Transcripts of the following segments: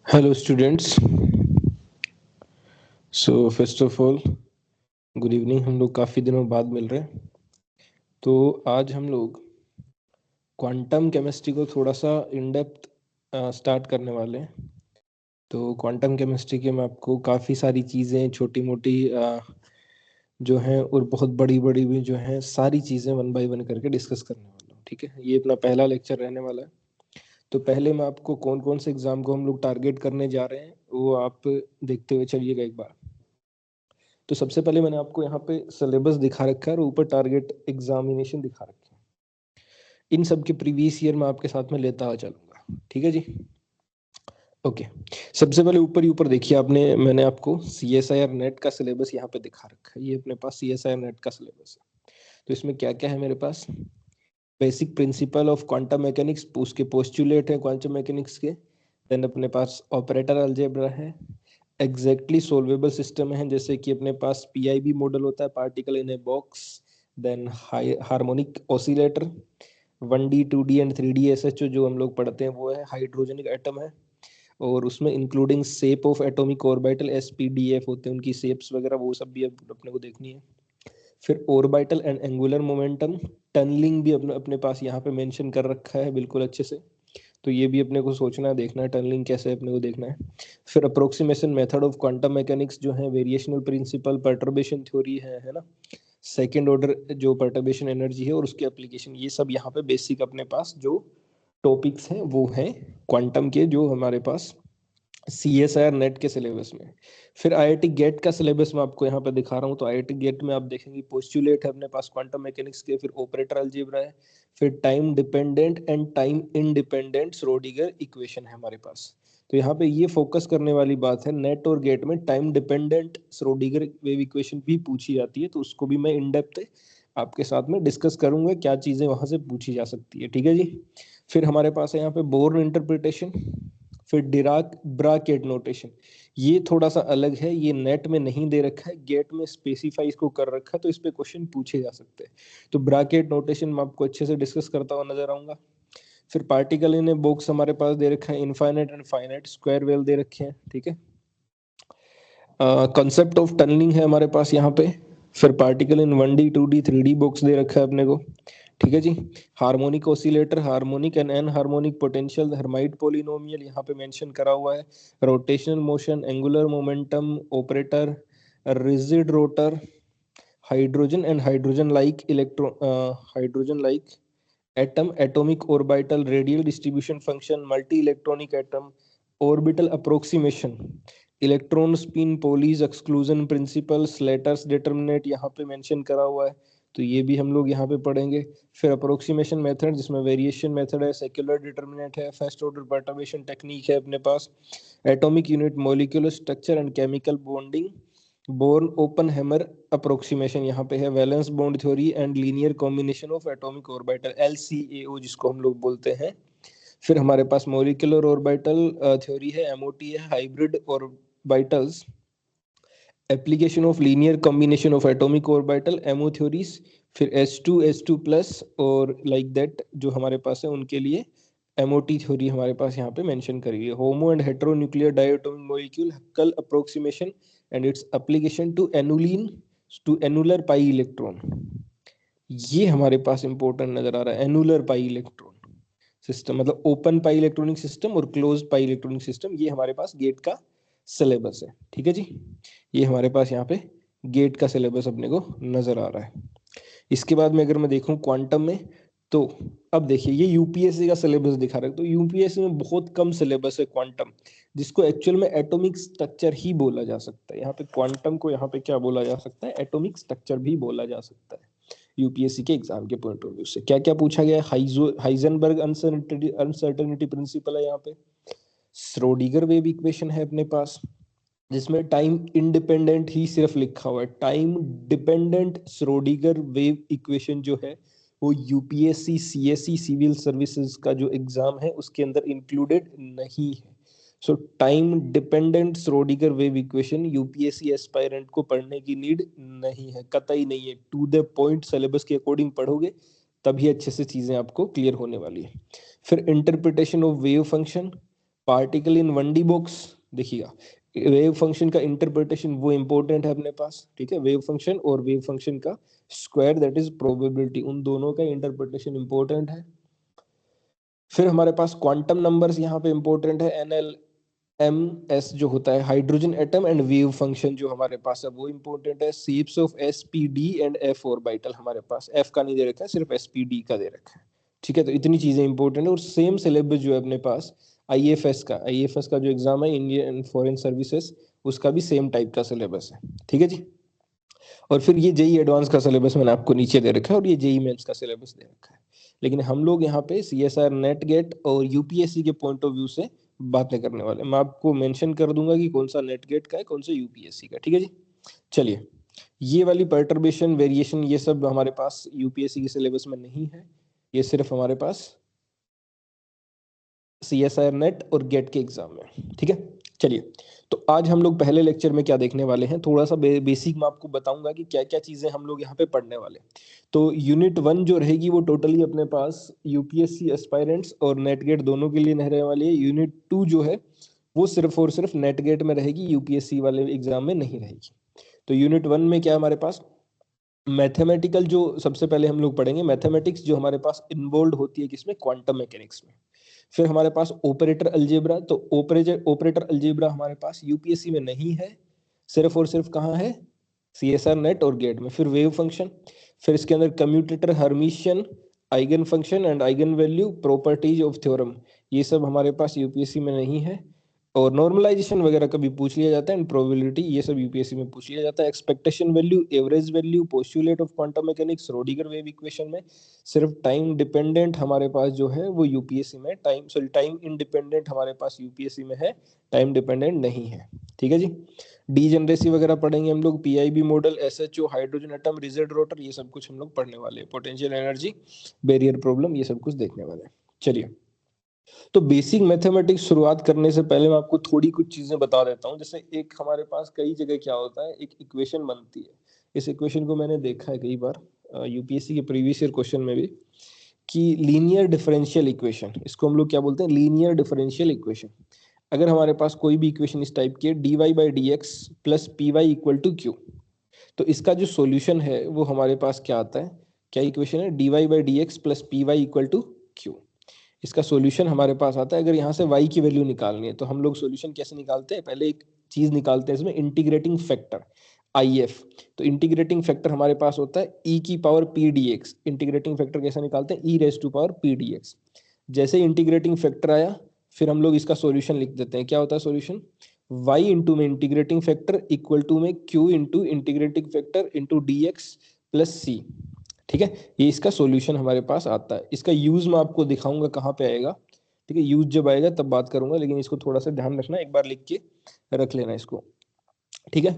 Hello students. So first of all good evening. हम लोग काफ़ी दिनों बाद मिल रहे हैं। तो आज हम लोग क्वांटम केमिस्ट्री को थोड़ा सा इन डेप्थ स्टार्ट करने वाले हैं। तो क्वांटम केमिस्ट्री के मैं आपको काफ़ी सारी चीज़ें छोटी मोटी जो हैं और बहुत बड़ी बड़ी भी जो हैं सारी चीज़ें वन बाय वन करके डिस्कस करने वाला हूँ। ठीक है, ये अपना पहला लेक्चर रहने वाला है। तो पहले मैं आपको कौन कौन से एग्ज़ाम को हम लोग टारगेट करने जा रहे हैं वो आप देखते हुए चलिएगा एक बार। तो सबसे पहले मैंने आपको यहाँ पे सिलेबस दिखा रखा है और ऊपर टारगेट एग्जामिनेशन दिखा रखे हैं। इन सब के प्रीवियस ईयर मैं आपके साथ में लेता हुआ चलूंगा। ठीक है जी, ओके। सबसे पहले ऊपर ही ऊपर देखिए आपने, मैंने आपको CSIR नेट का सिलेबस यहाँ पे दिखा रखा है। ये अपने पास CSIR नेट का सिलेबस है। तो इसमें क्या क्या है मेरे पास? Basic principle of quantum mechanics, उसके पोस्टुलेट है क्वांटम मैकेनिक्स के। देन अपने पास ऑपरेटर अलजेब्रा है, एग्जैक्टली सोल्वेबल सिस्टम है, जैसे कि अपने पास PIB मॉडल होता है, particle in a box. Then harmonic oscillator, 1D 2D and 3D SHO जो हम लोग पढ़ते हैं वो है। हाइड्रोजनिक एटम है और उसमें including shape of atomic orbital SPDF होते हैं, उनकी शेप्स वगैरह वो सब भी अपने को देखनी है। फिर orbital and angular momentum, tunnelling भी अपने अपने पास यहाँ पे मेंशन कर रखा है बिल्कुल अच्छे से। तो ये भी अपने को सोचना है, देखना है टनलिंग कैसे अपने को देखना है। फिर approximation method of quantum mechanics जो है, वेरिएशनल प्रिंसिपल, पर्टर्बेशन थ्योरी है ना, सेकेंड ऑर्डर जो पर्टर्बेशन एनर्जी है और उसकी एप्लीकेशन, ये सब यहाँ पे बेसिक अपने पास जो टॉपिक्स हैं वो हैं क्वांटम के, जो हमारे पास CSIR नेट के सिलेबस में। फिर IIT गेट का सिलेबस मैं आपको यहाँ पे दिखा रहा हूँ। तो IIT गेट में आप देखेंगे पोस्टुलेट है अपने पास क्वांटम मैकेनिक्स के, फिर ऑपरेटर अलजेब्रा है, फिर time dependent and time independent Schrodinger equation है हमारे पास। तो यहाँ पे ये फोकस करने वाली बात है, नेट और गेट में time dependent Schrodinger wave equation भी पूछी जाती है, तो उसको भी मैं इन डेप्थ आपके साथ में डिस्कस करूंगा, क्या चीजें वहां से पूछी जा सकती है। ठीक है जी। फिर हमारे पास है यहाँ पे बोर्न इंटरप्रिटेशन, फिर डिराक ब्राकेट नोटेशन। ये थोड़ा सा अलग है, ये नेट में नहीं दे रखा है, गेट में स्पेसिफाई इसको कर रखा है, तो इस पे क्वेश्चन पूछे जा सकते हैं। तो ब्राकेट नोटेशन मैं आपको अच्छे से डिस्कस करता हुआ नजर आऊंगा। फिर पार्टिकल इन बॉक्स हमारे पास दे रखा है, infinite and finite square well they रखे हैं। ठीक है, कंसेप्ट ऑफ टनलिंग है हमारे पास यहाँ पे। फिर particle in 1D 2D 3D box दे रखा है अपने को। ठीक है जी। Harmonic oscillator, harmonic and anharmonic potential, Hermite polynomial यहाँ पे मेंशन करा हुआ है। Rotational motion, angular momentum, operator, rigid rotor, hydrogen and hydrogen like hydrogen like atom, atomic orbital, radial distribution function, multi electronic atom, orbital approximation, electron spin, Pauli's exclusion principle, Slater's determinant यहाँ पे mention करा हुआ है, तो ये भी हम लोग यहाँ पे पढ़ेंगे। फिर अप्रोक्सीमेशन मेथड, जिसमें वेरिएशन मेथड है, सेक्युलर डिटर्मिनेट है, फर्स्ट ऑर्डर परटर्बेशन टेक्निक है अपने पास, atomic unit, molecular structure and chemical bonding, Born Oppenheimer approximation यहाँ पे है, valence bond theory and linear combination of atomic orbital, LCAO जिसको हम लोग बोलते हैं। फिर हमारे पास मॉलिक्यूलर ऑर्बिटल थ्योरी है, MOT है, hybrid orbitals, application of linear combination of atomic orbital, MO theories. फिर S2 प्लस और लाइक दैट जो हमारे पास है उनके लिए MOT थ्योरी हमारे पास यहाँ पे मेंशन करी है। Homo and hetero nuclear diatomic molecule, Hückel approximation and its application to annulene, to annular pi electron, ये हमारे पास इंपॉर्टेंट नजर आ रहा है। एनुलर पाई इलेक्ट्रॉन सिस्टम मतलब ओपन पाई इलेक्ट्रॉनिक सिस्टम और क्लोज पाई इलेक्ट्रॉनिक सिस्टम, ये हमारे पास गेट का सिलेबस है। ठीक है जी, ये हमारे पास यहाँ पे गेट का सिलेबस अपने को नजर आ रहा है। इसके बाद में अगर मैं देखूं क्वांटम में, तो अब देखिए ये यूपीएससी का सिलेबस दिखा रहा है। तो यूपीएससी में बहुत कम सिलेबस है क्वांटम, जिसको एक्चुअल में एटॉमिक स्ट्रक्चर ही बोला जा सकता है। यहाँ पे क्वांटम को यहाँ पे क्या बोला जा सकता है, एटॉमिक स्ट्रक्चर भी बोला जा सकता है। यूपीएससी के एग्जाम के पॉइंट ऑफ व्यू से क्या क्या पूछा गया है, हाइजेनबर्ग अनसर्टेनिटी प्रिंसिपल है यहाँ पे, श्रोडिंगर वेव इक्वेशन है अपने पास, जिसमें टाइम इंडिपेंडेंट ही सिर्फ लिखा हुआ है। Time dependent Schrodinger wave equation जो है वो यूपीएससी सीएससी सिविल सर्विसेज का जो एग्जाम है उसके अंदर इंक्लूडेड नहीं है। सो time dependent Schrodinger wave equation UPSC aspirant को पढ़ने की नीड नहीं है, कतई नहीं है। टू द पॉइंट सिलेबस के अकॉर्डिंग पढ़ोगे तभी अच्छे से चीजें आपको क्लियर होने वाली है। फिर interpretation of wave function, particle in 1D box, देखिएगा वेव फंक्शन का इंटरप्रिटेशन वो इंपॉर्टेंट है अपने पास, ठीक है। वेव फंक्शन और वेव फंक्शन का स्क्वायर दैट इज प्रोबेबिलिटी, उन दोनों का इंटरप्रिटेशन इंपॉर्टेंट है। फिर हमारे पास क्वांटम नंबर्स यहाँ पे इंपॉर्टेंट है, NL MS जो होता है hydrogen atom, and wave function जो हमारे पास है वो इंपॉर्टेंट है। Shapes of SPD and F orbital हमारे पास F का नहीं दे रखा है, सिर्फ SPD का दे रखा है, ठीक है। तो इतनी चीजें इंपॉर्टेंट है। और सेम सिलेबस जो है अपने पास IFS का जो एग्जाम है इंडियन फॉरेन सर्विसेज, उसका भी सेम टाइप का सिलेबस है, ठीक है जी। और फिर ये जेई एडवांस का सिलेबस मैंने आपको नीचे दे रखा है, और ये जेई मेंस का सिलेबस दे रखा है। लेकिन हम लोग यहाँ पे CSR नेट गेट और UPSC के पॉइंट ऑफ व्यू से बातें करने वाले। मैं आपको मेंशन कर दूंगा कि कौन सा नेट गेट का है, कौन सा UPSC का, ठीक है जी। चलिए, ये वाली पर्टर्बेशन वेरिएशन ये सब हमारे पास UPSC के सिलेबस में नहीं है, ये सिर्फ हमारे पास CSR नेट और गेट के एग्जाम में, ठीक है। चलिए, तो आज हम लोग पहले लेक्चर में क्या देखने वाले हैं, थोड़ा सा बेसिक मैं आपको बताऊंगा कि क्या क्या चीजें हम लोग यहाँ पे पढ़ने वाले। तो यूनिट 1 जो रहेगी वो टोटली अपने पास UPSC एस्पायरेंट्स और नेट गेट दोनों के लिए रहने वाली है। यूनिट 2 जो है वो सिर्फ और सिर्फ नेट गेट में रहेगी, UPSC वाले एग्जाम में नहीं रहेगी। तो यूनिट 1 में क्या हमारे पास मैथमेटिकल, जो सबसे पहले हम लोग पढ़ेंगे मैथमेटिक्स जो हमारे पास इन्वॉल्व होती है किसमें, क्वांटम मैकेनिक्स में। फिर हमारे पास ऑपरेटर अलजेब्रा, तो ऑपरेटर अलजेब्रा हमारे पास UPSC में नहीं है, सिर्फ और सिर्फ कहाँ है, CSR नेट और गेट में। फिर वेव फंक्शन, फिर इसके अंदर commutator, Hermitian, eigen function and eigen value, properties of theorem, ये सब हमारे पास UPSC में नहीं है। और नॉर्मलाइजेशन वगैरह कभी पूछ लिया जाता है, एंड प्रोबेबिलिटी ये सब UPSC में पूछ लिया जाता है। Expectation value, average value, postulate of quantum mechanics, रोडिगर वेव इक्वेशन में सिर्फ टाइम डिपेंडेंट हमारे पास जो है वो UPSC में, टाइम इंडिपेंडेंट हमारे पास UPSC में है, टाइम डिपेंडेंट नहीं है, ठीक है जी। डीजेनरेसी वगैरह पढ़ेंगे हम लोग, PIB model, SHO, hydrogen atom, rigid rotor, ये सब कुछ हम लोग पढ़ने वाले हैं। पोटेंशियल एनर्जी, बैरियर प्रॉब्लम, ये सब कुछ देखने वाले हैं। चलिए, तो बेसिक मैथमेटिक्स शुरुआत करने से पहले मैं आपको थोड़ी कुछ चीजें बता देता हूँ। जैसे एक हमारे पास कई जगह क्या होता है, एक इक्वेशन बनती है, इस इक्वेशन को मैंने देखा है कई बार UPSC के प्रीवियस ईयर क्वेश्चन में भी, कि लीनियर डिफरेंशियल इक्वेशन, इसको हम लोग क्या बोलते हैं, लीनियर डिफरेंशियल इक्वेशन। अगर हमारे पास कोई भी इक्वेशन इस टाइप की है, dy/dx plus py equal to q, तो इसका जो सॉल्यूशन है वो हमारे पास क्या आता है, क्या इक्वेशन है, dy/dx plus py equal to q। इसका सॉल्यूशन हमारे पास आता है, अगर यहाँ से y की वैल्यू निकालनी है तो हम लोग सॉल्यूशन कैसे निकालते हैं, पहले एक चीज निकालते हैं इसमें, इंटीग्रेटिंग फैक्टर IF। तो इंटीग्रेटिंग फैक्टर हमारे पास होता है e की power p dx। Integrating factor कैसे निकालते हैं, e raise to power p dx। जैसे इंटीग्रेटिंग फैक्टर आया, फिर हम लोग इसका सॉल्यूशन लिख देते हैं। क्या होता है सॉल्यूशन, y इंटू में इंटीग्रेटिंग फैक्टर इक्वल टू में q into integrating factor into dx plus c, ठीक है। ये इसका सॉल्यूशन हमारे पास आता है। इसका यूज मैं आपको दिखाऊंगा कहाँ पे आएगा, ठीक है। यूज जब आएगा तब बात करूंगा, लेकिन इसको थोड़ा सा ध्यान रखना, एक बार लिख के रख लेना इसको, ठीक है।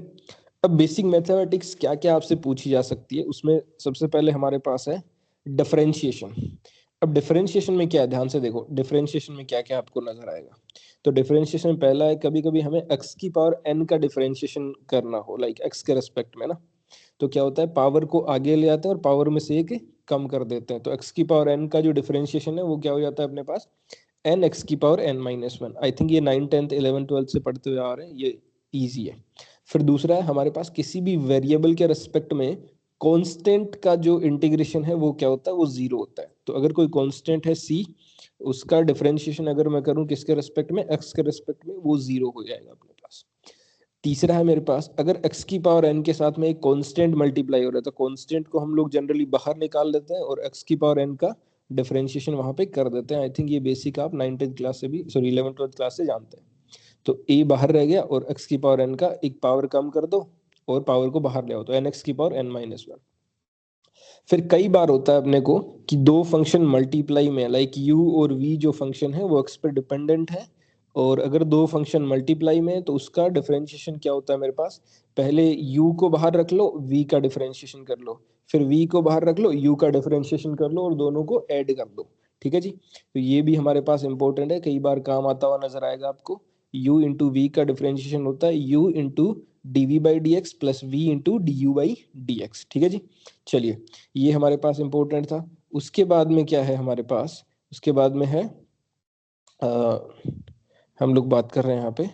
अब बेसिक मैथमेटिक्स क्या क्या आपसे पूछी जा सकती है, उसमें सबसे पहले हमारे पास है डिफरेंशिएशन। अब डिफरेंशिएशन में क्या है, ध्यान से देखो, डिफरेंशिएशन में क्या क्या आपको नजर आएगा। तो डिफरेंशिएशन में पहला है, कभी कभी हमें x की पावर n का डिफरेंशिएशन करना हो, लाइक x के रेस्पेक्ट में ना, तो क्या होता है, पावर को आगे ले आते हैं और पावर में से एक कम कर देते हैं। तो x की पावर n का जो डिफरेंशिएशन है वो क्या हो जाता है अपने पास, n x की पावर n-1। आई थिंक ये 9th 10th 11th 12th से पढ़ते हुए आ रहे हैं, ये इजी है। फिर दूसरा है हमारे पास, किसी भी वेरिएबल के रेस्पेक्ट में कांस्टेंट का जो इंटीग्रेशन है वो क्या होता है, वो 0 होता है। तो अगर कोई कांस्टेंट है c, उसका डिफरेंशिएशन अगर मैं करूं किसके रेस्पेक्ट में, x के रेस्पेक्ट में, वो 0 हो जाएगा अपने पास। तीसरा है मेरे पास, अगर x की पावर n के साथ में एक कांस्टेंट मल्टीप्लाई हो रहा है, तो कांस्टेंट को हम लोग जनरली बाहर निकाल लेते हैं और x की पावर n का डिफरेंशिएशन वहां पे कर देते हैं। आई थिंक ये बेसिक आप 9th क्लास से भी, सॉरी 11th 12th क्लास से जानते हैं। तो a बाहर रह गया और x की पावर n का एक पावर कम कर दो और पावर को बाहर ले आओ, तो nx की पावर n-1। फिर कई बार होता है अपने को कि दो फंक्शन मल्टीप्लाई में, लाइक u और v जो फंक्शन है वो x पर डिपेंडेंट है, और अगर दो फंक्शन मल्टीप्लाई में तो उसका डिफरेंशिएशन क्या होता है मेरे पास, पहले u को बाहर रख लो, v का डिफरेंशिएशन कर लो, फिर v को बाहर रख लो, u का डिफरेंशिएशन कर लो और दोनों को ऐड कर दो, ठीक है जी। तो ये भी हमारे पास इंपॉर्टेंट है, कई बार काम आता हुआ नजर आएगा आपको। u इंटू वी का डिफरेंशिएशन होता है u into dv/dx plus v into du/dx, ठीक है जी। चलिए, ये हमारे पास इंपॉर्टेंट था। उसके बाद में क्या है हमारे पास, उसके बाद में है हम लोग बात कर रहे हैं यहाँ पे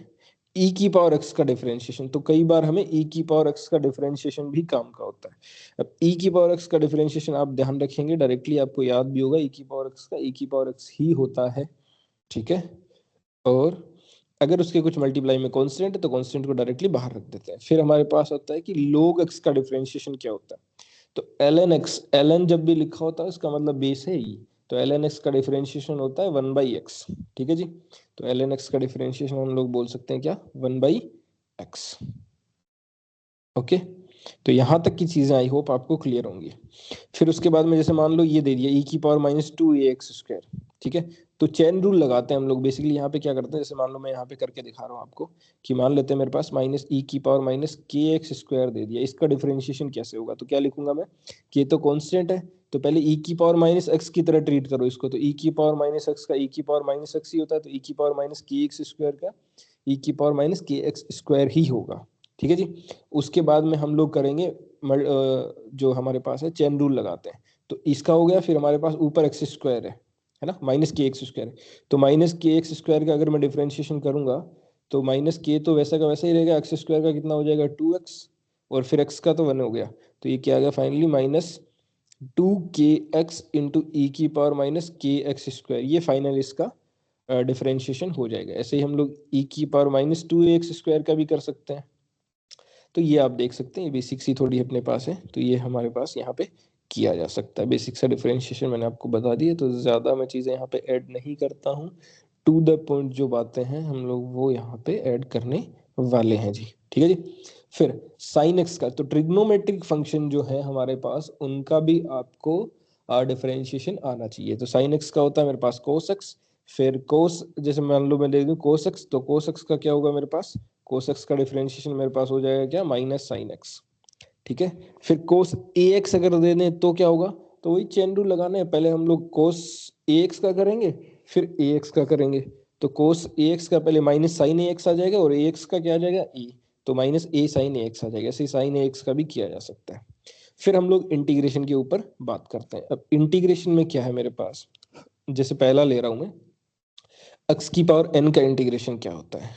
e की पावर x का डिफरेंशिएशन। तो कई बार हमें e की पावर x का डिफरेंशिएशन भी काम का होता है। अब e की पावर x का डिफरेंशिएशन आप ध्यान रखेंगे, डायरेक्टली आपको याद भी होगा e की पावर x का e की पावर x ही होता है, ठीक है। और अगर उसके कुछ मल्टीप्लाई में कांस्टेंट है तो कांस्टेंट को डायरेक्टली बाहर रख देते हैं। फिर हमारे पास होता है कि log x का डिफरेंशिएशन क्या होता है। तो ln x, ln जब भी लिखा होता है इसका मतलब बेस है e, तो ln x का डिफरेंशिएशन होता है 1/x, ठीक है जी। तो ln x का डिफरेंशिएशन हम लोग बोल सकते हैं क्या, 1/x। ओके, तो यहां तक की चीजें आई होप आपको क्लियर होंगी। फिर उसके बाद में जैसे मान लो ये दे दिया e की पावर -2ax², ठीक है। तो चेन रूल लगाते हैं हम लोग। बेसिकली यहाँ पे क्या करते हैं, जैसे मान लो मैं यहाँ पे करके दिखा रहा हूँ आपको कि मान लेते हैं मेरे पास -e की पावर -kx² दे दिया। इसका डिफरेंशिएशन कैसे होगा, तो क्या लिखूंगा मैं कि ये तो कांस्टेंट है, तो पहले e की पावर -x की तरह ट्रीट करो इसको। तो e की पावर -x का e की पावर -x ही होता है, तो e की पावर -kx² का e की पावर -kx² ही होगा, ठीक है जी। उसके बाद में हम लोग करेंगे जो हमारे पास है चेन रूल लगाते हैं। तो इसका हो गया, फिर हमारे पास ऊपर x² है ना, -kx² है। तो -kx² का अगर मैं डिफरेंशिएशन करूंगा तो -k तो वैसा का वैसा ही रहेगा, x² का कितना हो जाएगा 2x, और फिर x का तो 1 हो गया। तो ये क्या आ गया फाइनली -2kx इंटू e की पावर -kx²। ये फाइनल इसका डिफरेंशिएशन हो जाएगा। ऐसे ही हम लोग e की पावर -2ax² का भी कर सकते हैं। तो ये आप देख सकते हैं, ये बेसिक्स ही थोड़ी अपने पास है, तो ये हमारे पास यहाँ पे किया जा सकता है। बेसिक सा डिफरेंशिएशन मैंने आपको बता दिया, तो ज़्यादा मैं चीज़ें यहाँ पे ऐड नहीं करता हूँ। टू द पॉइंट जो बातें हैं हम लोग वो यहाँ पे ऐड करने वाले हैं जी, ठीक है जी। फिर साइन एक्स का, तो ट्रिग्नोमेट्रिक फंक्शन जो है हमारे पास उनका भी आपको डिफरेंशिएशन आना चाहिए। तो साइन एक्स का होता है मेरे पास कोस एक्स, फिर कोस, जैसे मान लो मैं ले लूँ कोस एक्स, तो कोस एक्स का क्या होगा मेरे पास, कोस एक्स का डिफरेंशिएशन मेरे पास हो जाएगा क्या, माइनस साइन एक्स, ठीक है। फिर कोस ए एक्स अगर दे दें तो क्या होगा, तो वही चेन रूल लगाना है, पहले हम लोग कोस ए एक्स का करेंगे फिर ए एक्स का करेंगे। तो कोस ए एक्स का पहले माइनस साइन ए एक्स आ जाएगा, और ए एक्स का क्या आ जाएगा ए, तो माइनस ए साइन ए एक्स आ जाएगा। ऐसे साइन ए एक्स का भी किया जा सकता है। फिर हम लोग इंटीग्रेशन के ऊपर बात करते हैं। अब इंटीग्रेशन में क्या है मेरे पास, जैसे पहला ले रहा हूं मैं, x की पावर n का इंटीग्रेशन क्या होता है।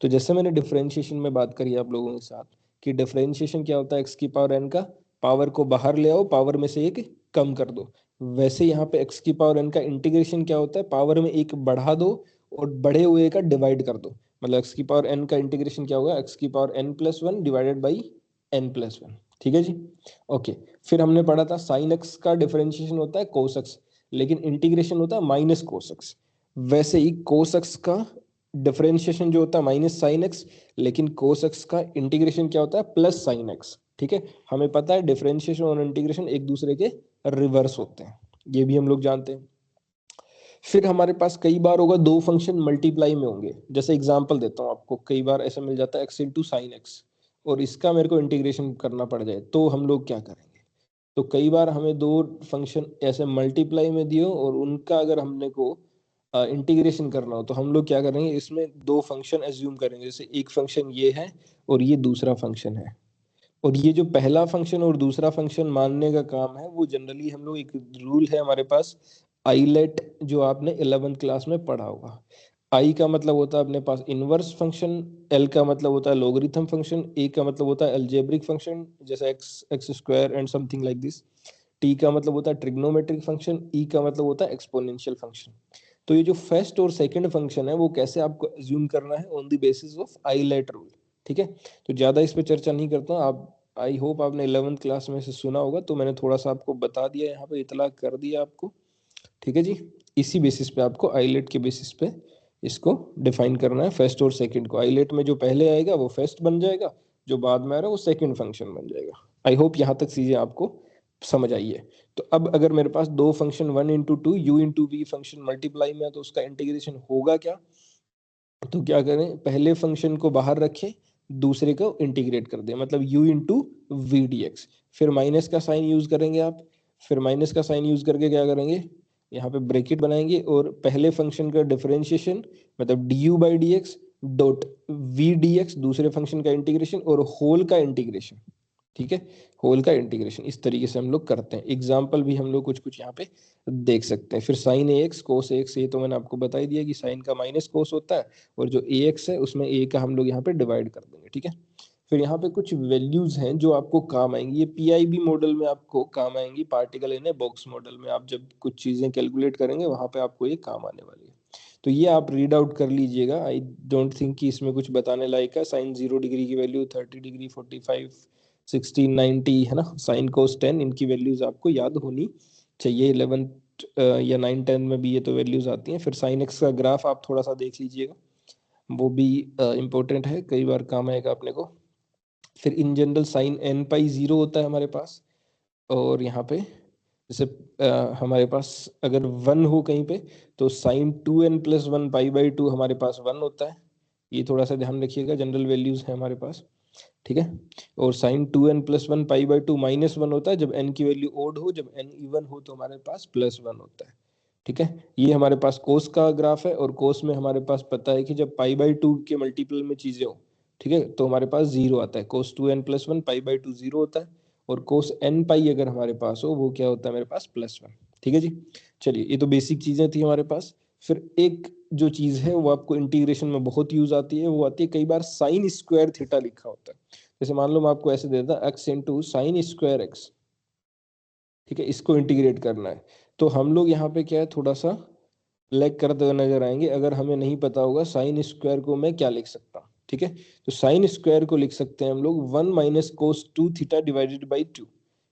तो जैसे मैंने डिफरेंशिएशन में बात करी आप लोगों के साथ कि डिफरेंशिएशन क्या होता है, x की पावर n का, पावर को बाहर ले आओ, पावर में से एक कम कर दो। वैसे यहाँ पे x की पावर n का इंटीग्रेशन क्या होता है, पावर में एक बढ़ा दो और बढ़े हुए का डिवाइड कर दो। मतलब x की पावर n का इंटीग्रेशन क्या होगा, x की power n+1 divided by n+1, ठीक है जी। ओके, फिर हमने पढ़ा था साइन x का डिफरेंशिएशन होता है कोस x, लेकिन इंटीग्रेशन होता है माइनस कोस x। वैसे ही कोस एक्स का डिफरेंशिएशन जो होता है माइनस साइन एक्स, लेकिन कोस एक्स का इंटीग्रेशन क्या होता है प्लस साइन एक्स, ठीक है। हमें पता है डिफरेंशिएशन और इंटीग्रेशन एक दूसरे के रिवर्स होते हैं, ये भी हम लोग जानते हैं। फिर हमारे पास कई बार होगा दो फंक्शन मल्टीप्लाई में होंगे। जैसे एग्जांपल देता हूँ आपको, कई बार ऐसा मिल जाता है एक्स इंटू साइन एक्स, और इसका मेरे को इंटीग्रेशन करना पड़ जाए, तो हम लोग क्या करेंगे। तो कई बार हमें दो फंक्शन ऐसे मल्टीप्लाई में दियो और उनका अगर हमने को इंटीग्रेशन करना हो, तो हम लोग क्या करेंगे, इसमें दो फंक्शन एज्यूम करेंगे। जैसे एक फंक्शन ये है और ये दूसरा फंक्शन है, और ये जो पहला फंक्शन और दूसरा फंक्शन मानने का काम है वो जनरली हम लोग, एक रूल है हमारे पास आईलेट, जो आपने 11th क्लास में पढ़ा होगा। आई का मतलब होता है अपने पास इनवर्स फंक्शन, एल का मतलब होता है लोगरिथम फंक्शन, ए का मतलब होता है अलजेब्रिक फंक्शन जैसे X square and something like this, T का मतलब होता है ट्रिग्नोमेट्रिक फंक्शन, ई का मतलब होता है एक्सपोनेंशियल फंक्शन। तो ये जो फर्स्ट और सेकंड फंक्शन है वो कैसे आपको अज्यूम करना है, on the basis of eyelet rule, ठीक है। तो ज्यादा इस पे चर्चा नहीं करता हूँ। आप, आई होप आपने 11th क्लास में से सुना होगा, तो मैंने थोड़ा सा आपको बता दिया, यहाँ पे इतला कर दिया आपको, ठीक है जी। इसी बेसिस पे आपको आईलेट के बेसिस पे इसको डिफाइन करना है, फर्स्ट और सेकंड को। आईलेट में जो पहले आएगा वो फर्स्ट बन जाएगा, जो बाद में आ रहा है वो सेकंड फंक्शन बन जाएगा। आई होप यहाँ तक चीजें आपको समझ आई है। तो अब अगर मेरे पास दो function 1 × 2 u × v function multiply में है, तो उसका इंटीग्रेशन होगा क्या। तो क्या करें, पहले फंक्शन को बाहर रखें, दूसरे को इंटीग्रेट कर दें, मतलब u × v dx। फिर माइनस का साइन यूज करेंगे आप, फिर माइनस का साइन यूज करके क्या करेंगे, यहाँ पे ब्रैकेट बनाएंगे और पहले फंक्शन का डिफरेंशिएशन मतलब du/dx डॉट v dx, दूसरे फंक्शन का इंटीग्रेशन और होल का इंटीग्रेशन, ठीक है, होल का इंटीग्रेशन इस तरीके से हम लोग करते हैं। एग्जाम्पल भी हम लोग कुछ कुछ यहाँ पे देख सकते हैं। फिर साइन ए एक्स कोस ए एक्स, ये तो मैंने आपको बता ही दिया कि साइन का माइनस कोस होता है, और जो ए एक्स है उसमें ए का हम लोग यहाँ पे डिवाइड कर देंगे। ठीक है, फिर यहाँ पे कुछ वैल्यूज हैं जो आपको काम आएंगी, ये पीआईबी मॉडल में आपको काम आएंगी, particle in a box model में आप जब कुछ चीजें कैलकुलेट करेंगे वहां पे आपको ये काम आने वाली है। तो ये आप रीड आउट कर लीजिएगा। आई डोंट थिंक कि इसमें कुछ बताने लायक है। साइन 0 डिग्री की वैल्यू 30 डिग्री, 45, 16, 90 है ना, साइन कोस 10, इनकी वैल्यूज आपको याद होनी चाहिए। 11th या 9, 10 में भी ये तो वैल्यूज आती हैं। फिर साइन एक्स का ग्राफ आप थोड़ा सा देख लीजिएगा, वो भी इम्पोर्टेंट है, कई बार काम आएगा अपने को। फिर इन जनरल साइन एन पाई 0 होता है हमारे पास, और यहाँ पे जैसे हमारे पास अगर 1 हो कहीं पे तो sign 2n plus 1 pi by 2 हमारे पास 1 होता है। ये थोड़ा सा ध्यान रखिएगा, जनरल वैल्यूज है हमारे पास। ठीक है, और sine 2n plus 1 pi by 2 minus 1 होता है जब n की वैल्यू ओड हो, जब n इवन हो तो हमारे पास प्लस 1 होता है। ठीक है, ये हमारे पास कोस का ग्राफ है, और कोस में हमारे पास पता है कि जब पाई बाई 2 के मल्टीपल में चीजें हो, ठीक है, तो हमारे पास 0 आता है। कोस 2n प्लस 1 पाई बाई 2 0 होता है, और कोस n पाई अगर हमारे पास हो वो क्या होता है मेरे पास, प्लस 1। ठीक है जी, चलिए ये तो बेसिक चीजें थी हमारे पास। फिर एक जो चीज है वो आपको इंटीग्रेशन में बहुत यूज आती है, वो आती है कई बार साइन स्क्वायर थीटा लिखा होता है। जैसे मान लो मैं आपको ऐसे दे देता x into sine square x, ठीक है, इसको इंटीग्रेट करना है। तो हम लोग यहाँ पे क्या है, थोड़ा सा लैग करते हुए नजर आएंगे अगर हमें नहीं पता होगा साइन स्क्वायर को मैं क्या लिख सकता हूँ। ठीक है, तो साइन स्क्वायर को लिख सकते हैं हम लोग 1 minus cos 2 theta divided by 2।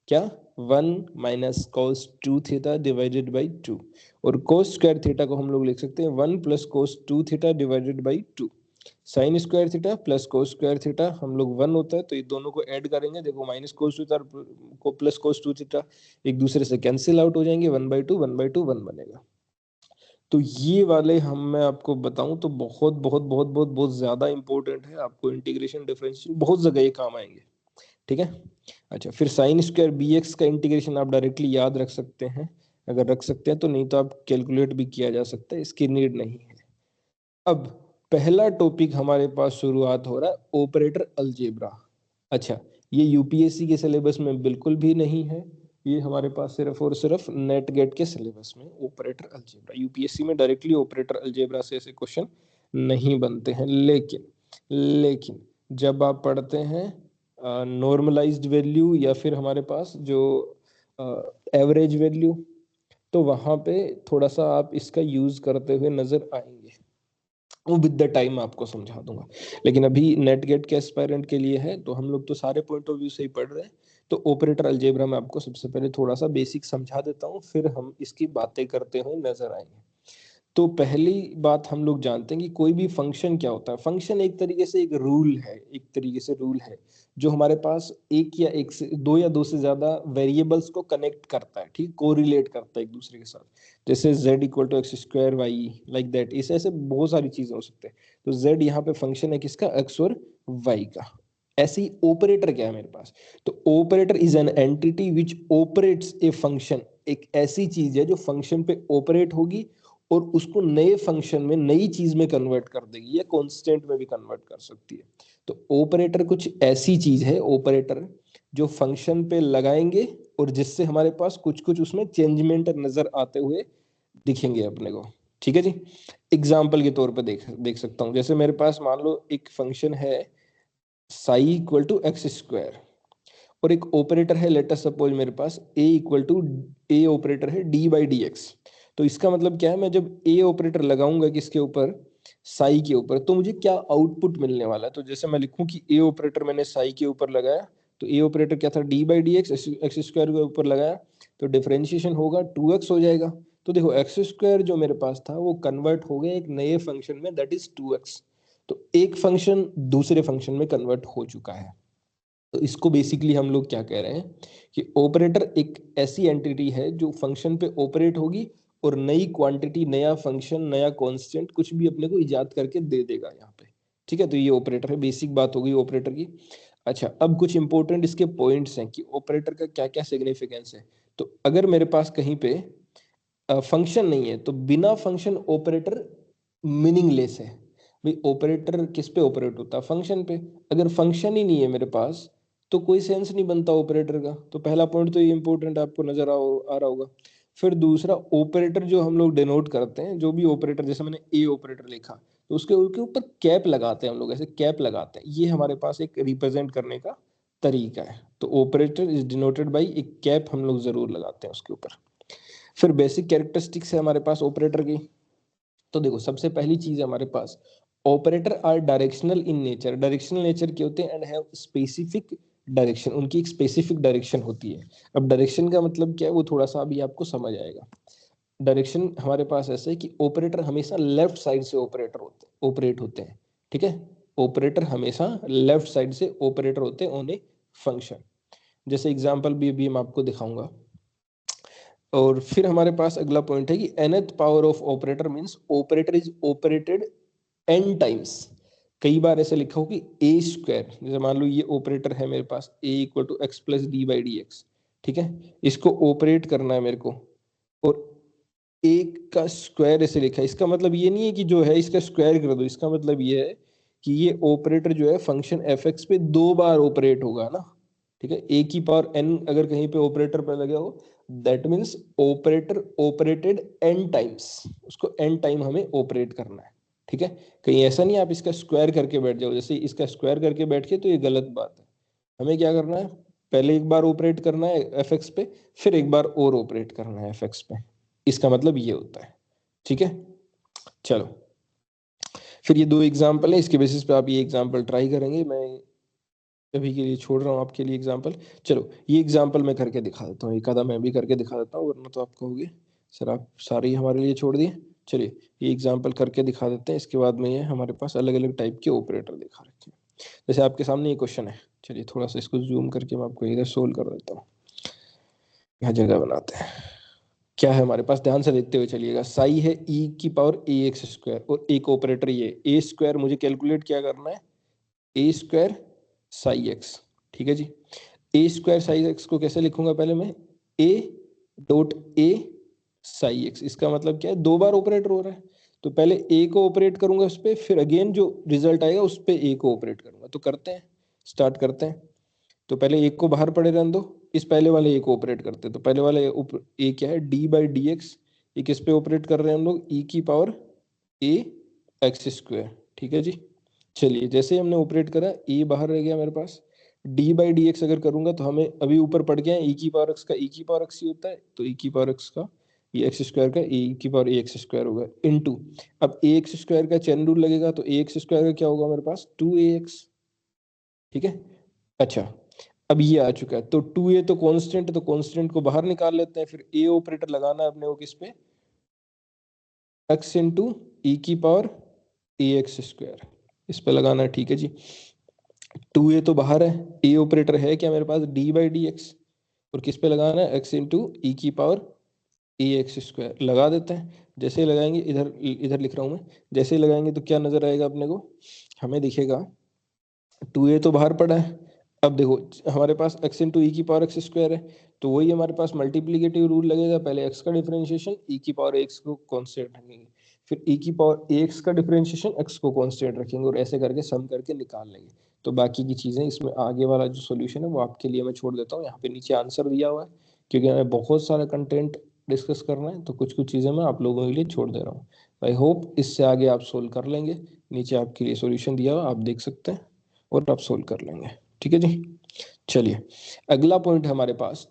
क्या, 1 minus cos 2 theta divided by 2, और कोस स्क्वायर थीटा को हम लोग लिख सकते हैं 1 plus cos 2 theta divided by 2। Sine square theta plus cos square theta हम लोग 1 होता है, तो ये दोनों को ऐड करेंगे, देखो माइनस कोस 2 थीटा को प्लस कोस 2 थीटा एक दूसरे से कैंसिल आउट हो जाएंगे, 1/2 1/2 1 बनेगा। तो ये वाले हम मैं आपको बताऊं तो बहुत बहुत बहुत बहुत बहुत ज्यादा इंपॉर्टेंट है, आपको इंटीग्रेशन डिफरेंशियल बहुत जगह ये काम आएंगे। ठीक है, अच्छा, फिर साइन स्क्वायर बी एक्स का इंटीग्रेशन आप डायरेक्टली याद रख सकते हैं, अगर रख सकते हैं तो, नहीं तो आप कैलकुलेट भी किया जा सकता है, इसकी नीड नहीं है। अब पहला टॉपिक हमारे पास शुरुआत हो रहा है ऑपरेटर अलजेब्रा। अच्छा, ये यूपीएससी के सिलेबस में बिल्कुल भी नहीं है, ये हमारे पास सिर्फ और सिर्फ नेट गेट के सिलेबस में ऑपरेटर अलजेब्रा। यूपीएससी में डायरेक्टली ऑपरेटर अलजेब्रा से ऐसे क्वेश्चन नहीं बनते हैं, लेकिन जब आप पढ़ते हैं नॉर्मलाइज्ड वैल्यू या फिर हमारे पास जो एवरेज वैल्यू, तो वहां पे थोड़ा सा आप इसका यूज करते हुए नजर आएंगे, वो विद द टाइम आपको समझा दूंगा। लेकिन अभी नेट गेट के एस्पायरेंट के लिए है, तो हम लोग तो सारे पॉइंट ऑफ व्यू से ही पढ़ रहे हैं। तो ऑपरेटर अलजेब्रा में आपको सबसे पहले थोड़ा सा बेसिक समझा देता हूँ, फिर हम इसकी बातें करते हुए नजर आएंगे। तो पहली बात हम लोग जानते हैं कि कोई भी फंक्शन क्या होता है। फंक्शन एक तरीके से एक रूल है, एक तरीके से रूल है जो हमारे पास एक या एक से दो या दो से ज्यादा वेरिएबल्स को कनेक्ट करता है, ठीक, कोरिलेट करता है एक दूसरे के साथ। जैसे z equal to x square y, like that, इस ऐसे बहुत सारी चीजें हो सकते हैं। तो z यहाँ पे फंक्शन है किसका, x और y का। ऐसे ही ऑपरेटर क्या है मेरे पास, तो operator is an entity which operates a function. एक ऐसी चीज है जो फंक्शन पे ऑपरेट होगी और उसको नए फंक्शन में, नई चीज में कन्वर्ट कर देगी, या कांस्टेंट में भी कन्वर्ट कर सकती है। तो ऑपरेटर कुछ ऐसी चीज है, ऑपरेटर जो फंक्शन पे लगाएंगे और जिससे हमारे पास कुछ कुछ उसमें चेंजमेंट नजर आते हुए दिखेंगे अपने को। ठीक है जी, एग्जाम्पल के तौर पे देख देख सकता हूँ। जैसे मेरे पास मान लो एक फंक्शन है psi equal to x square, और एक ऑपरेटर है, लेट अस सपोज मेरे पास a equal to, a operator है d बाई डी एक्स। तो इसका मतलब क्या है, मैं जब a ऑपरेटर लगाऊंगा किसके ऊपर, साई के ऊपर, तो मुझे क्या आउटपुट मिलने वाला है। तो जैसे मैं लिखूं कि a ऑपरेटर मैंने साई के ऊपर लगाया, तो a ऑपरेटर क्या था, d by D x, x square के ऊपर लगाया, तो डिफरेंशिएशन होगा 2x हो जाएगा। तो देखो एक्स स्क्वायर जो मेरे पास था वो कन्वर्ट हो गया एक नए फंक्शन में, दैट इज 2x। तो एक फंक्शन दूसरे फंक्शन में कन्वर्ट हो चुका है। तो इसको बेसिकली हम लोग क्या कह रहे हैं कि ऑपरेटर एक ऐसी एंटिटी है जो फंक्शन पे ऑपरेट होगी और नई क्वांटिटी, नया फंक्शन, नया कांस्टेंट कुछ भी अपने को इजाद करके दे देगा यहाँ पे। ठीक है, तो ये ऑपरेटर है, बेसिक बात हो गई ऑपरेटर की। अच्छा, अब कुछ इंपॉर्टेंट इसके पॉइंट्स हैं कि ऑपरेटर का क्या क्या सिग्निफिकेंस है। तो अगर मेरे पास कहीं पे फंक्शन नहीं है तो बिना फंक्शन ऑपरेटर मीनिंगलेस है। भाई ऑपरेटर किस पे ऑपरेट होता है, फंक्शन पे। अगर फंक्शन ही नहीं है मेरे पास तो कोई सेंस नहीं बनता ऑपरेटर का। तो पहला पॉइंट तो ये इंपॉर्टेंट आपको नजर आ रहा होगा। फिर दूसरा, ऑपरेटर जो हम लोग डिनोट करते हैं, जो भी ऑपरेटर, जैसे मैंने ए ऑपरेटर लिखा तो उसके ऊपर कैप लगाते हैं हम लोग, ऐसे कैप लगाते हैं, ये हमारे पास एक रिप्रेजेंट करने का तरीका है। तो ऑपरेटर इज डिनोटेड बाई एक कैप हम लोग जरूर लगाते हैं उसके ऊपर। फिर बेसिक कैरेक्टरिस्टिक्स है हमारे पास ऑपरेटर की। तो देखो सबसे पहली चीज है हमारे पास, operator are directional in nature. Directional nature के होते हैं एंड हैव स्पेसिफिक डायरेक्शन, उनकी एक स्पेसिफिक डायरेक्शन होती है। अब डायरेक्शन का मतलब क्या है वो थोड़ा सा अभी आपको समझ आएगा। डायरेक्शन हमारे पास ऐसे है कि ऑपरेटर हमेशा लेफ्ट साइड से ऑपरेट होते हैं। ठीक है, ऑपरेटर हमेशा लेफ्ट साइड से ऑपरेटर होते हैं ऑन ए फंक्शन। जैसे एग्जांपल भी अभी मैं आपको दिखाऊंगा। और फिर हमारे पास अगला पॉइंट है कि nth power of operator means operator is operated n times. कई बार ऐसे लिखा हो कि a स्क्वायर, जैसे मान लो ये ऑपरेटर है मेरे पास a equal to x plus d by D x. ठीक है, इसको ऑपरेट करना है मेरे को, और एक का स्क्वायर ऐसे लिखा है। इसका मतलब ये नहीं है कि जो है इसका स्क्वायर कर दो, इसका मतलब ये है कि ये ऑपरेटर जो है फंक्शन एफ एक्स पे 2 बार ऑपरेट होगा ना। ठीक है, ए की पावर एन अगर कहीं पे ऑपरेटर पे लगे हो, that means operator operated n times, उसको एन टाइम हमें ऑपरेट करना है। ठीक है, कहीं ऐसा नहीं आप इसका स्क्वायर करके बैठ जाओ, जैसे इसका स्क्वायर करके बैठ के तो ये गलत बात है। हमें क्या करना है, पहले एक बार ऑपरेट करना है एफ एक्स पे, फिर एक बार और ऑपरेट करना है एफ एक्स पे। इसका मतलब ये होता है। ठीक है, चलो फिर ये 2 एग्जाम्पल है, इसके बेसिस पे आप ये एग्जाम्पल ट्राई करेंगे। मैं अभी के लिए छोड़ रहा हूँ आपके लिए एग्जाम्पल। चलो ये एग्जाम्पल मैं करके दिखा देता हूँ, एक आधा मैं भी करके दिखा देता हूँ, वरना तो आप कहोगे सर आप सारे ही हमारे लिए छोड़ दिए। चलिए ये एग्जाम्पल करके दिखा देते हैं, इसके बाद में ये हमारे पास अलग अलग टाइप के ऑपरेटर दिखा रखे हैं। जैसे आपके सामने ये क्वेश्चन है, चलिए थोड़ा सा इसको जूम करके मैं आपको इधर सोल्व कर देता हूँ। यहाँ जगह बनाते हैं। क्या है हमारे पास, ध्यान से देखते हुए चलिएगा। साई है e की पावर ए एक्स स्क्वायर, और एक ऑपरेटर ये ए स्क्वायर मुझे कैलकुलेट क्या करना है, ए स्क्वायर साई एक्स। ठीक है जी, ए स्क्वायर साई एक्स को कैसे लिखूंगा, पहले मैं ए डॉट ए साई एक्स। इसका मतलब क्या है, 2 बार ऑपरेटर हो रहा है, तो पहले ए को ऑपरेट करूंगा उस पर, फिर अगेन जो रिजल्ट आएगा उस पर ए को ऑपरेट करूंगा। तो करते हैं, स्टार्ट करते हैं। तो पहले एक को बाहर पड़े रहने दो, इस पहले वाले ए को ऑपरेट करते हैं। तो पहले वाले ए क्या है, डी बाई डी एक्स। ये किस पे ऑपरेट कर रहे हैं हम लोग, ई की पावर ए एक्स स्क्वायर। ठीक है जी, चलिए जैसे हमने ऑपरेट करा ए बाहर रह गया मेरे पास। डी बाई डी एक्स अगर करूंगा तो हमें अभी ऊपर पड़ गया ई की पावर एक्स का, ई की पावर एक्स ही होता है, तो ई की पावर एक्स का ये एक्स स्क्वायर का ए की पावर ए एक्स स्क्वायर होगा इनटू, अब ए एक्स स्क्वायर का चैन रूल लगेगा, तो ए एक्स स्क्वायर का क्या होगा मेरे पास, 2ax। ठीक है, अच्छा अब ये आ चुका है, तो 2a तो कांस्टेंट, तो कांस्टेंट को बाहर निकाल लेते हैं। फिर ए ऑपरेटर लगाना है अपने को किस पे, x इंटू ई की पावर ए एक्स स्क्वायर, इस पे लगाना है। ठीक है जी, 2a तो बाहर है, ए ऑपरेटर है क्या मेरे पास, डी बाई डी एक्स, और किस पे लगाना है, x इंटू ई की पावर ए एक्स स्क्वायर लगा देते हैं। जैसे ही लगाएंगे, इधर इधर लिख रहा हूं मैं, जैसे ही लगाएंगे तो क्या नजर आएगा अपने को, हमें दिखेगा 2a तो बाहर पड़ा है। अब देखो हमारे पास x इंटू ई की पावर एक्स स्क्वायर है, तो वही हमारे पास मल्टीप्लीकेटिव रूल लगेगा। पहले x का डिफरेंशिएशन e की पावर x को कांस्टेंट रखेंगे, फिर e की पावर ax का डिफरेंशिएशन x को कांस्टेंट रखेंगे, और ऐसे करके सम करके निकाल लेंगे। तो बाकी की चीजें इसमें आगे वाला जो सॉल्यूशन है वो आपके लिए मैं छोड़ देता हूँ। यहाँ पे नीचे आंसर दिया हुआ है, क्योंकि हमें बहुत सारा कंटेंट डिस्कस करना है, तो कुछ कुछ चीजें मैं आप लोगों के लिए छोड़ दे रहा हूँ। आई होप इससे आगे आप सोल्व कर लेंगे। नीचे आपके लिए सॉल्यूशन दिया हुआ, आप देख सकते हैं और आप सोल्व कर लेंगे। ठीक है जी, चलिए अगला पॉइंट हमारे पास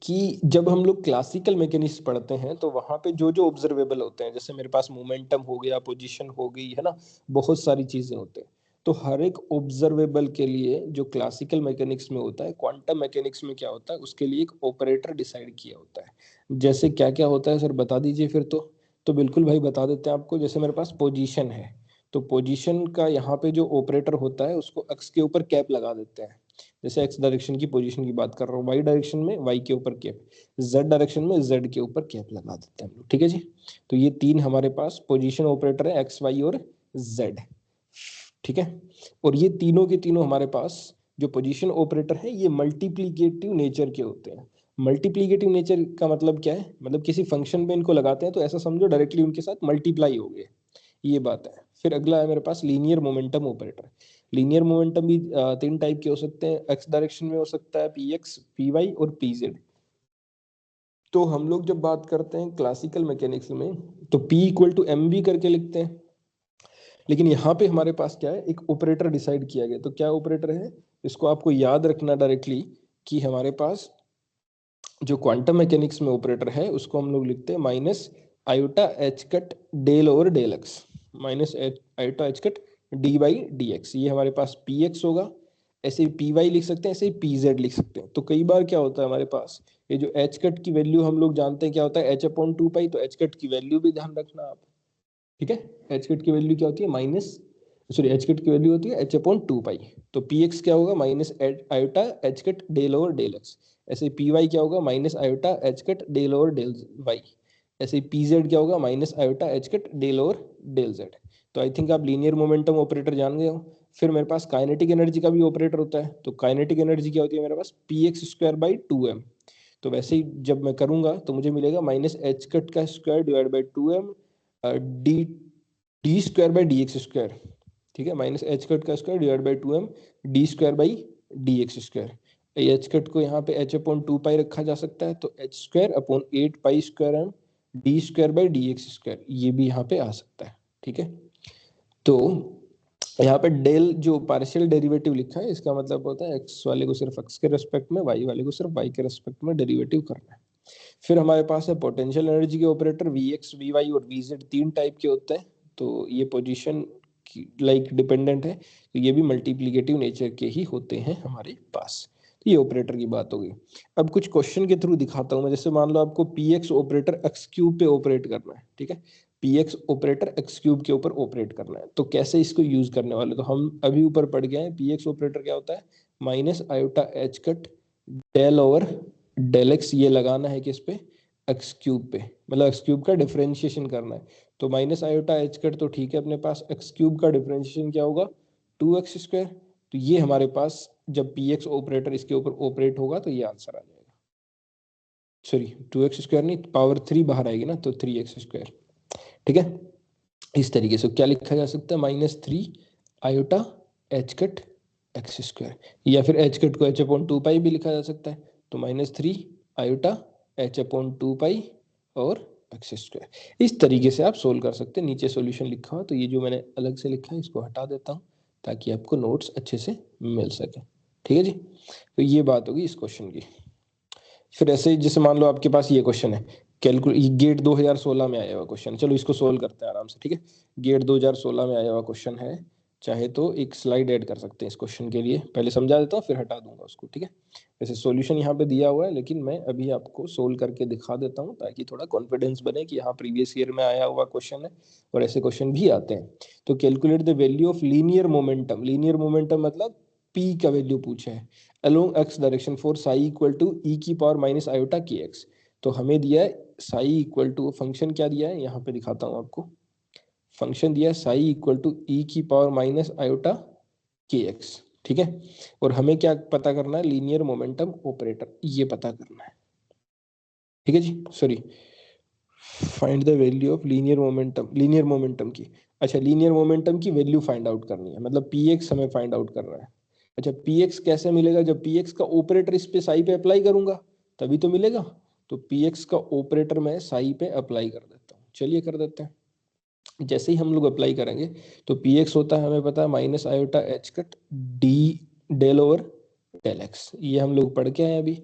कि जब हम लोग क्लासिकल मैकेनिक्स पढ़ते हैं तो वहां पे जो जो ऑब्जर्वेबल होते हैं, जैसे मेरे पास मोमेंटम हो गया, पोजीशन हो गई, है ना, बहुत सारी चीजें होते हैं। तो हर एक ऑब्जर्वेबल के लिए जो क्लासिकल मैकेनिक्स में होता है, क्वांटम मैकेनिक्स में क्या होता है, उसके लिए एक ऑपरेटर डिसाइड किया होता है। जैसे क्या क्या होता है सर, बता दीजिए फिर। तो बिल्कुल भाई बता देते हैं आपको। जैसे मेरे पास पोजीशन है, तो पोजीशन का यहाँ पे जो ऑपरेटर होता है उसको एक्स के ऊपर कैप लगा देते हैं। जैसे एक्स डायरेक्शन की पोजीशन की बात कर रहा हूँ, वाई डायरेक्शन में वाई के ऊपर कैप, जेड डायरेक्शन में जेड के ऊपर कैप लगा देते हैं हम लोग। ठीक है जी, तो ये 3 हमारे पास पोजीशन ऑपरेटर है, एक्स वाई और जेड। ठीक है, और ये तीनों के तीनों हमारे पास जो पोजीशन ऑपरेटर है ये मल्टीप्लीकेटिव नेचर के होते हैं। मल्टीप्लीकेटिव नेचर का मतलब क्या है, मतलब किसी फंक्शन पे इनको लगाते हैं तो ऐसा समझो डायरेक्टली उनके साथ मल्टीप्लाई हो गए, ये बात है। फिर अगला है मेरे पास linear momentum operator. Linear momentum भी तीन टाइप के हो सकते हैं, एक्स डायरेक्शन में हो सकता है px, py और pz। तो हम लोग जब बात करते हैं क्लासिकल मैकेनिक्स में तो p equal to m b करके लिखते हैं, लेकिन यहाँ पे हमारे पास क्या है, एक ऑपरेटर डिसाइड किया गया। तो क्या ऑपरेटर है, इसको आपको याद रखना डायरेक्टली कि हमारे पास जो क्वांटम मैकेनिक्स में ऑपरेटर है उसको हम लोग लिखते हैं minus iota H cut del over del x, minus iota H cut d by D x. ये हमारे पास पी एक्स होगा, ऐसे ही पी वाई लिख सकते हैं, ऐसे ही पी जेड लिख सकते हैं। तो कई बार क्या होता है हमारे पास, ये जो एच कट की वैल्यू हम लोग जानते हैं क्या होता है, एच अपॉन टू पाई। तो एच कट की वैल्यू भी ध्यान रखना आप, ठीक है। एच कट की वैल्यू क्या होती है, माइनस, सॉरी एच कट की वैल्यू होती है एच अपॉन टू पाई। तो पी एक्स क्या होगा, minus iota H cut del over del x. ऐसे पी वाई क्या होगा, minus iota H cut del over del y. ऐसे पी जेड क्या होगा, minus iota H cut del over del z. तो आई थिंक आप लीनियर मोमेंटम ऑपरेटर जान गए हो। फिर मेरे पास काइनेटिक एनर्जी का भी ऑपरेटर होता है। तो काइनेटिक एनर्जी क्या होती है मेरे पास, P X square by two M. तो वैसे ही जब मैं करूंगा तो मुझे मिलेगा माइनस एच कट का square divide by two M D D square by D x square, ठीक है। माइनस एच कट का square divide by two M D square by D x square. H cut को यहाँ पे H upon two पाई रखा जा सकता है, तो h square upon eight pi square m D square by D x square, ये भी यहाँ पे आ सकता है, ठीक है। तो यहाँ पे डेल जो पार्शियल डेरिवेटिव लिखा है इसका मतलब होता है एक्स वाले को सिर्फ एक्स के रेस्पेक्ट में, वाई वाले को सिर्फ वाई के रेस्पेक्ट में डेरिवेटिव करना है। फिर हमारे पास है पोटेंशियल एनर्जी के operator v x, we y और वी जेड, तीन टाइप के होते हैं। तो ये पोजीशन लाइक डिपेंडेंट है, तो ये भी मल्टीप्लिकेटिव नेचर के ही होते हैं हमारे पास। तो ये ऑपरेटर की बात हो गई। अब कुछ क्वेश्चन के थ्रू दिखाता हूं मैं। जैसे मान लो आपको P x operator x cube पे ऑपरेट करना है, ठीक है। P x operator x cube के ऊपर ऑपरेट करना है, तो कैसे इसको यूज करने वाले, तो हम अभी ऊपर पढ़ गए हैं। पी एक्स ऑपरेटर क्या होता है, minus iota H cut del over del x, ये लगाना है किस पे, एक्स क्यूब पे, मतलब एक्स क्यूब का डिफरेंशिएशन करना है। तो माइनस आयोटा एच कट तो ठीक है, अपने पास एक्स क्यूब का डिफरेंशिएशन क्या होगा, टू एक्स स्क्वायर। तो ये हमारे पास जब पी एक्स ऑपरेटर इसके ऊपर ऑपरेट होगा तो ये आंसर आ जाएगा। सॉरी टू एक्स स्क्वायर नहीं, पावर थ्री बाहर आएगी ना, तो थ्री एक्स स्क्वायर, ठीक है। इस तरीके से क्या लिखा जा सकता है, minus three iota H cut X square, या फिर एच कट को एच अपॉन टू पाई भी लिखा जा सकता है। तो minus three iota H upon two pi और एक्स स्क्वायर। इस तरीके से आप सोल्व कर सकते हैं। नीचे सॉल्यूशन लिखा हो, तो ये जो मैंने अलग से लिखा है इसको हटा देता हूँ ताकि आपको नोट्स अच्छे से मिल सके, ठीक है जी। तो ये बात होगी इस क्वेश्चन की। फिर ऐसे जैसे मान लो आपके पास ये क्वेश्चन है, गेट 2016 में आया हुआ क्वेश्चन, चलो इसको सोल्व करते हैं आराम से, ठीक है। गेट 2016 में आया हुआ क्वेश्चन है, चाहे तो एक स्लाइड ऐड कर सकते हैं इस क्वेश्चन के लिए, पहले समझा देता हूँ फिर हटा दूंगा उसको, ठीक है। वैसे सॉल्यूशन यहाँ पे दिया हुआ है, लेकिन मैं अभी आपको सोल्व करके दिखा देता हूँ ताकि थोड़ा कॉन्फिडेंस बने कि हाँ प्रीवियस ईयर में आया हुआ क्वेश्चन है और ऐसे क्वेश्चन भी आते हैं। तो calculate the value of linear momentum, linear momentum मतलब p का वैल्यू पूछा है along x direction for psi equal to E की पावर माइनस आयोटा के एक्स। तो हमें दिया है साई इक्वल टू, फंक्शन क्या दिया है यहाँ पे दिखाता हूँ आपको, फंक्शन दिया है साई इक्वल टू ई की पावर माइनस आयोटा के एक्स, ठीक है। और हमें क्या पता करना है, लीनियर मोमेंटम ऑपरेटर, ये पता करना है, ठीक है जी। Sorry, find the value of linear momentum, linear momentum की, अच्छा लीनियर मोमेंटम की वैल्यू फाइंड आउट करनी है, मतलब पी एक्स हमें फाइंड आउट करना है। अच्छा पी एक्स कैसे मिलेगा, जब पी एक्स का ऑपरेटर इस पे साई पे अप्लाई करूंगा तभी तो मिलेगा। तो पी एक्स का ऑपरेटर मैं साई पे अप्लाई कर देता हूँ, चलिए कर देते हैं। जैसे ही हम लोग अप्लाई करेंगे तो पी एक्स होता है हमें पता है minus iota H cut d del over del x, ये हम लोग पढ़ के आए अभी।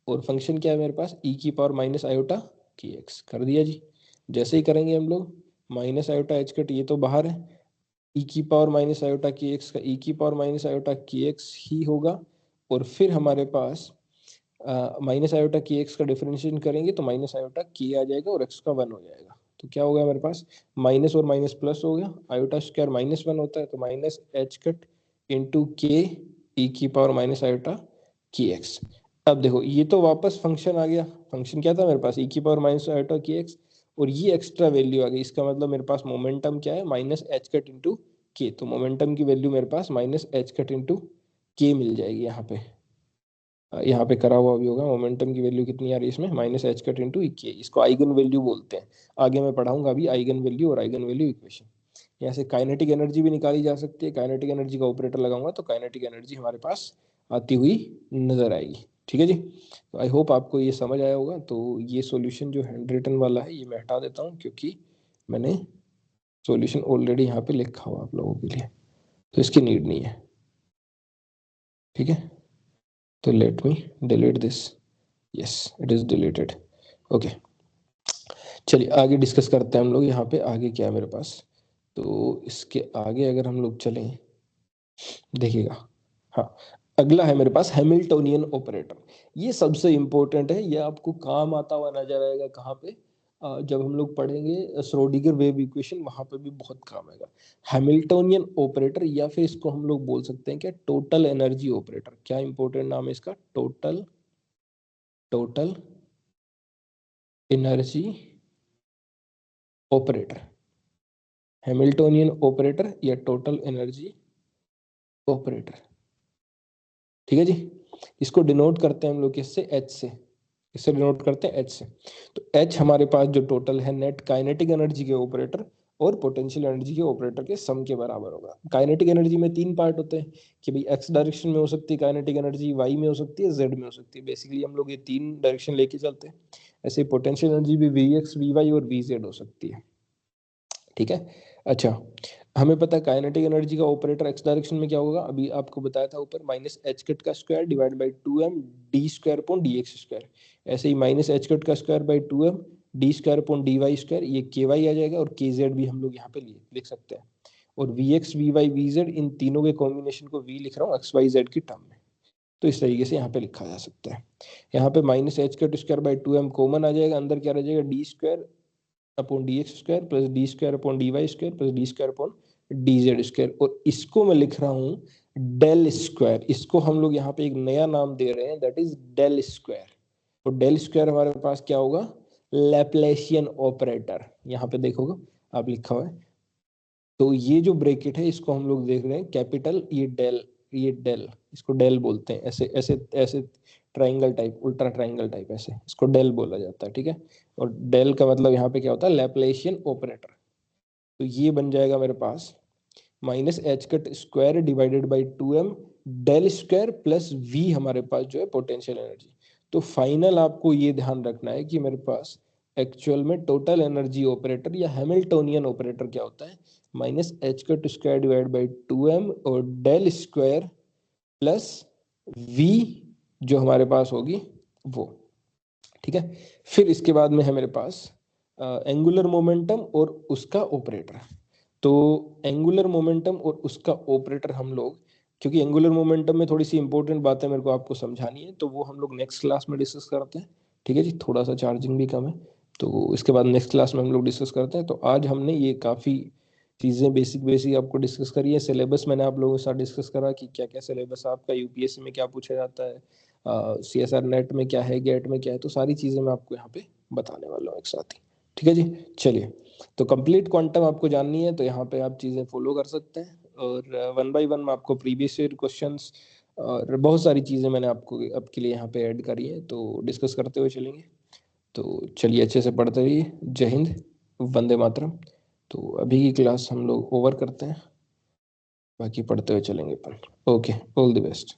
और फंक्शन क्या है मेरे पास, ई की पावर माइनस आयोटा के एक्स, कर दिया जी। जैसे ही करेंगे हम लोग माइनस आयोटा एच कट, ये तो बाहर है, ई की पावर माइनस आयोटा के एक्स का ई की पावर माइनस आयोटा के एक्स ही होगा। और फिर हमारे पास माइनस आयोटा के एक्स का डिफरेंशिएशन करेंगे तो माइनस आयोटा के आ जाएगा और एक्स का वन हो जाएगा। तो क्या होगा हमारे पास, माइनस और माइनस प्लस हो गया, आयोटा स्क्वायर माइनस वन होता है, तो माइनस एच कट इंटू के ई की पावर माइनस आयोटा के एक्स। अब देखो ये तो वापस फंक्शन आ गया, फंक्शन क्या था मेरे पास, ई की पावर माइनस आयोटा के एक्स, और ये एक्स्ट्रा वैल्यू आ गई। इसका मतलब मेरे पास मोमेंटम क्या है, माइनस एच कट इंटू के। तो मोमेंटम की वैल्यू मेरे पास माइनस एच कट इंटू के मिल जाएगी। यहाँ पे करा हुआ भी होगा, मोमेंटम की वैल्यू कितनी आ रही है इसमें, माइनस एच कट इंटू के। इसको आइगन वैल्यू बोलते हैं, आगे मैं पढ़ाऊंगा अभी आइगन वैल्यू और आइगन वैल्यू इक्वेशन। यहाँ से काइनेटिक एनर्जी भी निकाली जा सकती है। काइनेटिक एनर्जी का ऑपरेटर लगाऊंगा तो काइनेटिक एनर्जी हमारे पास आती हुई नजर आएगी। ठीक है जी, तो आई होप आपको ये समझ आया होगा। तो ये सॉल्यूशन जो हैंड रिटन वाला है ये मैं हटा देता हूँ, क्योंकि मैंने सॉल्यूशन ऑलरेडी यहाँ पे लिखा हुआ आप लोगों के लिए, तो इसकी नीड नहीं है। ठीक है, तो let me delete this. Yes, it is deleted. Okay, चलिए आगे डिस्कस करते हैं हम लोग। यहाँ पे आगे क्या है मेरे पास, तो इसके आगे अगर हम लोग चलें, देखिएगा, हाँ, अगला है मेरे पास हैमिल्टोनियन ऑपरेटर। ये सबसे इंपॉर्टेंट है, ये आपको काम आता हुआ नजर आएगा कहाँ पे, जब हम लोग पढ़ेंगे श्रोडिंगर वेव इक्वेशन, वहां पे भी बहुत काम आएगा। हैमिल्टोनियन ऑपरेटर, या फिर इसको हम लोग बोल सकते हैं क्या, टोटल एनर्जी ऑपरेटर। क्या इंपॉर्टेंट नाम है इसका, total energy operator, Hamiltonian operator या टोटल एनर्जी ऑपरेटर। ठीक है जी, इसको डिनोट करते हैं हम लोग किससे, एच से। इससे डिनोट करते हैं एच से। तो एच हमारे पास जो टोटल है नेट काइनेटिक एनर्जी के ऑपरेटर और पोटेंशियल एनर्जी के ऑपरेटर के सम के बराबर होगा। काइनेटिक एनर्जी में तीन पार्ट होते हैं कि भाई एक्स डायरेक्शन में हो सकती है काइनेटिक एनर्जी, वाई में हो सकती है, जेड में हो सकती है। बेसिकली हम लोग ये तीन डायरेक्शन लेके चलते हैं। ऐसे पोटेंशियल एनर्जी भी वी एक्स, वी वाई और वी जेड हो सकती है। ठीक है, अच्छा, हमें पता है काइनेटिक एनर्जी का ऑपरेटर एक्स डायरेक्शन में क्या होगा, अभी आपको बताया था ऊपर, माइनस एच कट का square divide by 2m d square upon D x square. ऐसे ही माइनस एच कट का square by 2m d square upon D Y square, ये के वाई आ जाएगा, और के जेड भी हम लोग यहाँ पे लिख सकते हैं। और V x, we Y, V Z, इन तीनों के कॉम्बिनेशन को वी लिख रहा हूँ एक्स वाई जेड की टर्म में, तो इस तरीके से यहाँ पे लिखा जा सकता है। यहाँ पे minus H cut square by 2m common आ जाएगा, अंदर क्या रह जाएगा, D square upon D x square plus D square upon D Y square plus D square upon D Z square. और इसको मैं लिख रहा हूँ डेल स्क्वायर। इसको हम लोग यहाँ पे एक नया नाम दे रहे हैं, दैट इज डेल स्क्वायर। और डेल स्क्वायर हमारे पास क्या होगा, लैप्लासियन ऑपरेटर। यहाँ पे देखोगे आप लिखा हुआ है, तो ये जो ब्रैकेट है इसको हम लोग देख रहे हैं कैपिटल, ये डेल, इसको डेल बोलते हैं। ऐसे ऐसे ऐसे ट्राइंगल टाइप, उल्टा ट्राइंगल टाइप, ऐसे इसको डेल बोला जाता है। ठीक है, और डेल का मतलब यहाँ पे क्या होता है, लैप्लासियन ऑपरेटर। तो ये बन जाएगा मेरे पास minus H cut square divided by 2m del square plus v हमारे पास जो है पोटेंशियल एनर्जी। तो फाइनल आपको ये ध्यान रखना है कि मेरे पास एक्चुअल में टोटल एनर्जी ऑपरेटर या हैमिल्टोनियन ऑपरेटर क्या होता है, minus H cut square divide by 2m और डेल स्क्वायर प्लस v जो हमारे पास होगी वो। ठीक है, फिर इसके बाद में है मेरे पास एंगुलर मोमेंटम और उसका ऑपरेटर। तो एंगुलर मोमेंटम और उसका ऑपरेटर हम लोग, क्योंकि एंगुलर मोमेंटम में थोड़ी सी इंपॉर्टेंट बातें मेरे को आपको समझानी है, तो वो हम लोग नेक्स्ट क्लास में डिस्कस करते हैं। ठीक है जी, थोड़ा सा चार्जिंग भी कम है, तो इसके बाद नेक्स्ट क्लास में हम लोग डिस्कस करते हैं। तो आज हमने ये काफ़ी चीज़ें बेसिक बेसिक आपको डिस्कस करी है। सिलेबस मैंने आप लोगों के साथ डिस्कस करा कि क्या क्या सिलेबस आपका यूपीएससी में क्या पूछा जाता है, सीएसआर नेट में क्या है, गेट में क्या है, तो सारी चीज़ें मैं आपको यहाँ पे बताने वाला हूँ एक साथ ही। ठीक है जी, चलिए, तो कंप्लीट क्वांटम आपको जाननी है तो यहाँ पे आप चीज़ें फॉलो कर सकते हैं, और वन बाय वन में आपको प्रीवियस ईयर क्वेश्चंस और बहुत सारी चीज़ें मैंने आपको आपके लिए यहाँ पे ऐड करी है, तो डिस्कस करते हुए चलेंगे। तो चलिए अच्छे से पढ़ते रहिए। जय हिंद, वंदे मातरम। तो अभी की क्लास हम लोग ओवर करते हैं, बाकी पढ़ते हुए चलेंगे अपन। Okay, all the best.